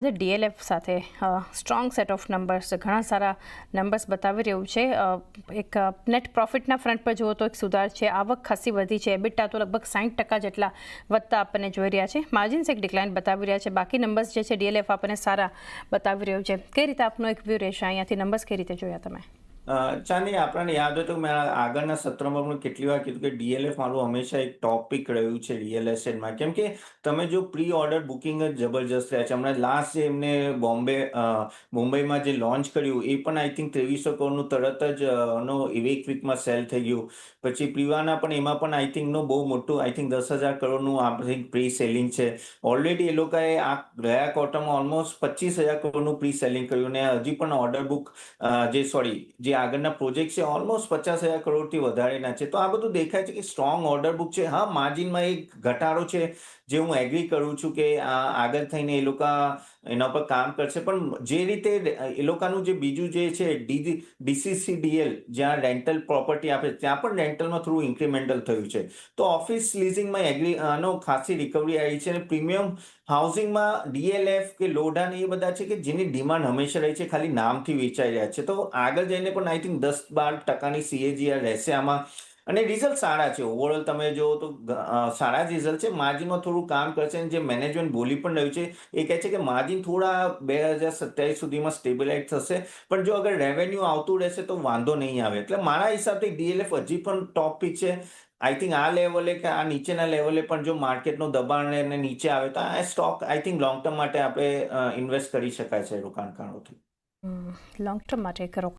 DLF સાથે strong set of numbers, ઘણા સારા numbers બતાવી રહ્યું છે. એક નેટ પ્રોફિટના ફ્રન્ટ પર જુઓ તો એક સુધાર છે, આવક ખાસી વધી છે, એબિટા તો લગભગ 60% જેટલા વધતા આપણને જોઈ રહ્યા છે. માર્જિન્સ એક ડિક્લાઇન બતાવી રહ્યા છે. બાકી નંબર્સ જે છે ડીએલએફ આપણને સારા બતાવી રહ્યું છે. કઈ રીતે આપનો એક વ્યૂ રહેશે અહીંયાથી? નંબર્સ કઈ રીતે જોયા તમે? ચાંદી, આપણને યાદ હોય તો મેં આગળના સત્રમાં પણ કેટલી વાર કીધું કે ડીએલએફ મારું હંમેશા એક ટોપિક રહ્યું છે રિયલ એસ્ટેટમાં. કેમ કે તમે જો પ્રી ઓર્ડર બુકિંગ જ જબરજસ્ત રહ્યા છે. હમણાં લાસ્ટ જે એમને મુંબઈમાં જે લોન્ચ કર્યું એ પણ આઈ થિંક 2300 કરોડનું તરત જ એક વીકમાં સેલ થઈ ગયું. પછી પ્રીવાના પણ એમાં પણ આઈ થિંક બહુ મોટું, આઈ થિંક 10,000 કરોડનું આપણે પ્રી સેલિંગ છે. ઓલરેડી એ લોકોએ આ ગયા ક્વાર્ટરમાં ઓલમોસ્ટ 25,000 કરોડનું પ્રી સેલિંગ કર્યું ને હજી પણ ઓર્ડર બુક જે આગળના પ્રોજેક્ટ છે ઓલમોસ્ટ 50,000 કરોડથી વધારેના છે. તો આ બધું દેખાય છે કે સ્ટ્રોંગ ઓર્ડર બુક છે. હા, માર્જિનમાં એક ઘટાડો છે જે હું એગ્રી કરું છું કે આગળ થઈને એ લોકો એના પર કામ કરશે. પણ જે રીતે એ લોકોનું જે બીજું જે છે ડીસીસીડીએલ, જ્યાં રેન્ટલ પ્રોપર્ટી આપે ત્યાં પણ રેન્ટલમાં થોડું ઇન્ક્રીમેન્ટલ થયું છે. તો ઓફિસ લીઝિંગમાં ખાસી રિકવરી આવી છે. અને પ્રીમિયમ હાઉસિંગમાં ડીએલએફ કે લોઢા એ બધા છે કે જેની ડિમાન્ડ હંમેશા રહી છે, ખાલી નામથી વેચાઈ રહ્યા છે. તો આગળ જઈને પણ આઈ થિંક 10-12% CAGR રહેશે આમાં. અને રિઝલ્ટ સારા છે. ઓવરઓલ તમે જો તો સારા જ રિઝલ્ટ છે. માર્જિનમાં થોડું કામ કરશે. અને જે મેનેજમેન્ટ બોલી પણ રહ્યું છે એ કહે છે કે માર્જિન થોડા 2027 સુધીમાં સ્ટેબિલાઇઝ થશે. પણ જો અગર રેવન્યુ આવતું રહેશે તો વાંધો નહીં આવે. એટલે મારા હિસાબથી ડીએલએફ હજી પણ ટોપ પીક છે. આઈ થિંક આ લેવલે કે આ નીચેના લેવલે પણ જો માર્કેટનું દબાણ એને નીચે આવે તો આ stock I think long term માટે આપણે ઇન્વેસ્ટ કરી શકાય છે રોકાણકારોથી. લોંગ ટર્મ માટે કરો.